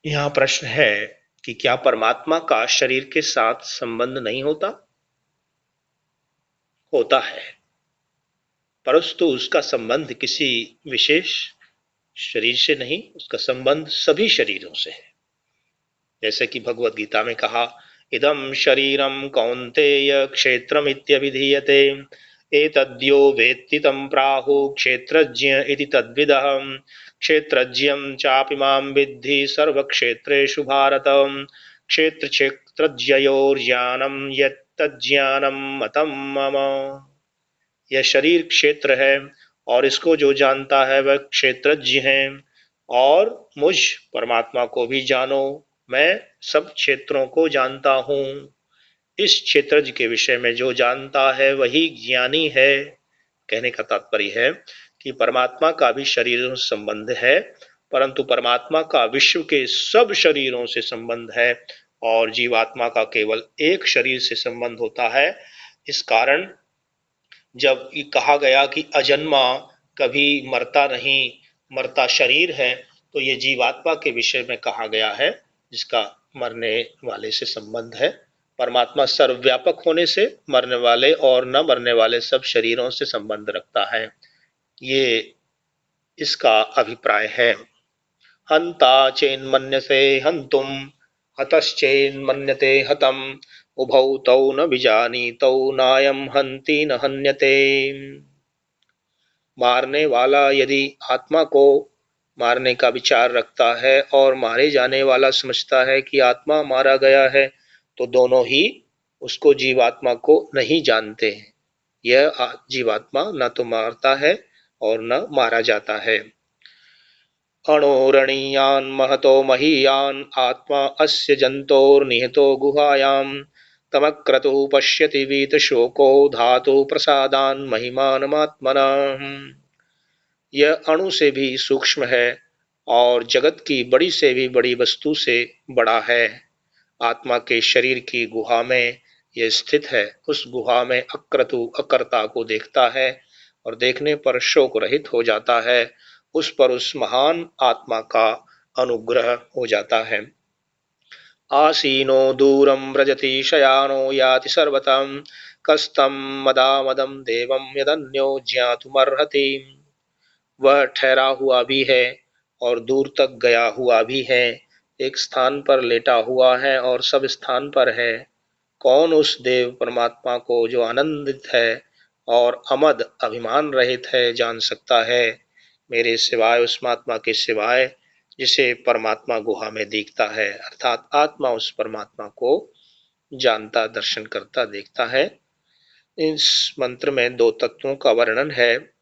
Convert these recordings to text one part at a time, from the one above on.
यहाँ प्रश्न है कि क्या परमात्मा का शरीर के साथ संबंध नहीं होता? होता है, परंतु उसका संबंध किसी विशेष शरीर से नहीं, उसका संबंध सभी शरीरों से है। जैसे कि भगवत गीता में कहा, इदम शरीरम कौन्तेय क्षेत्रमित्यभिधीयते एतद्यो वेत्ति तं प्राहुः क्षेत्रज्ञ इति तद्विदः क्षेत्रज्ञं चापि मां विद्धि सर्वक्षेत्रेषु भारत क्षेत्रज्ञयोर्ज्ञानं यत्तज्ज्ञानं मतं मम। यह शरीर क्षेत्र है और इसको जो जानता है वह क्षेत्रज्ञ है। और मुझ परमात्मा को भी जानो, मैं सब क्षेत्रों को जानता हूँ। इस क्षेत्रज्ञ के विषय में जो जानता है वही ज्ञानी है। कहने का तात्पर्य है कि परमात्मा का भी शरीरों से संबंध है, परंतु परमात्मा का विश्व के सब शरीरों से संबंध है और जीवात्मा का केवल एक शरीर से संबंध होता है। इस कारण जब ये कहा गया कि अजन्मा, कभी मरता नहीं, मरता शरीर है, तो ये जीवात्मा के विषय में कहा गया है, जिसका मरने वाले से संबंध है। परमात्मा सर्वव्यापक होने से मरने वाले और न मरने वाले सब शरीरों से संबंध रखता है। ये इसका अभिप्राय है। हंता चेन्मन्यसे हंतुम हतश्चेन्मन्यते हतम उभौ तौ न विजानीतौ नायं हन्ति न हन्यते। मारने वाला यदि आत्मा को मारने का विचार रखता है और मारे जाने वाला समझता है कि आत्मा मारा गया है, तो दोनों ही उसको जीवात्मा को नहीं जानते हैं। यह जीवात्मा न तो मारता है और न मारा जाता है। अणोरणीयान् महतो महीयान् आत्मा अस्य जन्तोर्निहितो गुहायां तमक्रतुः पश्यति वीतशोको धातु प्रसादान् महिमानमात्मनः। यह अणु से भी सूक्ष्म है और जगत की बड़ी से भी बड़ी वस्तु से बड़ा है। आत्मा के शरीर की गुहा में यह स्थित है। उस गुहा में अक्रतु अकर्ता को देखता है और देखने पर शोक रहित हो जाता है। उस पर उस महान आत्मा का अनुग्रह हो जाता है। आसीनो दूरं व्रजति शयानो याति सर्वतं कस्तं मदामदं देवं यदन्यो ज्ञातुमर्हति। वह ठहरा हुआ भी है और दूर तक गया हुआ भी है, एक स्थान पर लेटा हुआ है और सब स्थान पर है। कौन उस देव परमात्मा को जो आनंदित है और अमद अभिमान रहित है जान सकता है, मेरे सिवाय, उस महात्मा के सिवाय जिसे परमात्मा गुहा में दिखता है, अर्थात आत्मा उस परमात्मा को जानता, दर्शन करता, देखता है। इस मंत्र में दो तत्वों का वर्णन है।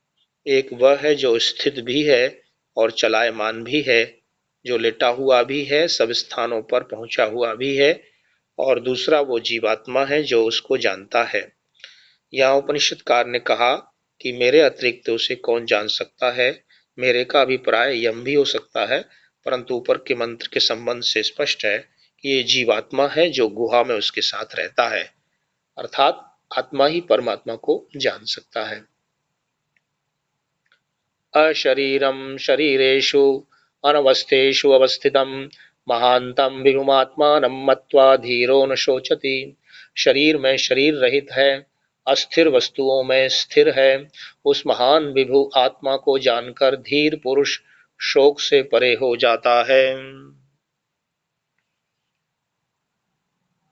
एक वह है जो स्थित भी है और चलायमान भी है, जो लेटा हुआ भी है, सब स्थानों पर पहुंचा हुआ भी है, और दूसरा वो जीवात्मा है जो उसको जानता है। यहाँ उपनिषदकार ने कहा कि मेरे अतिरिक्त उसे कौन जान सकता है। मेरे का अभिप्राय यम भी हो सकता है, परंतु ऊपर के मंत्र के संबंध से स्पष्ट है कि ये जीवात्मा है जो गुहा में उसके साथ रहता है, अर्थात आत्मा ही परमात्मा को जान सकता है। अशरीरं शरीरेषु अनवस्थेषु अवस्थितं महान्तं विभुमात्मानं मत्वा धीरो न शोचति। शरीर में शरीर रहित है, अस्थिर वस्तुओं में स्थिर है, उस महान विभु आत्मा को जानकर धीर पुरुष शोक से परे हो जाता है।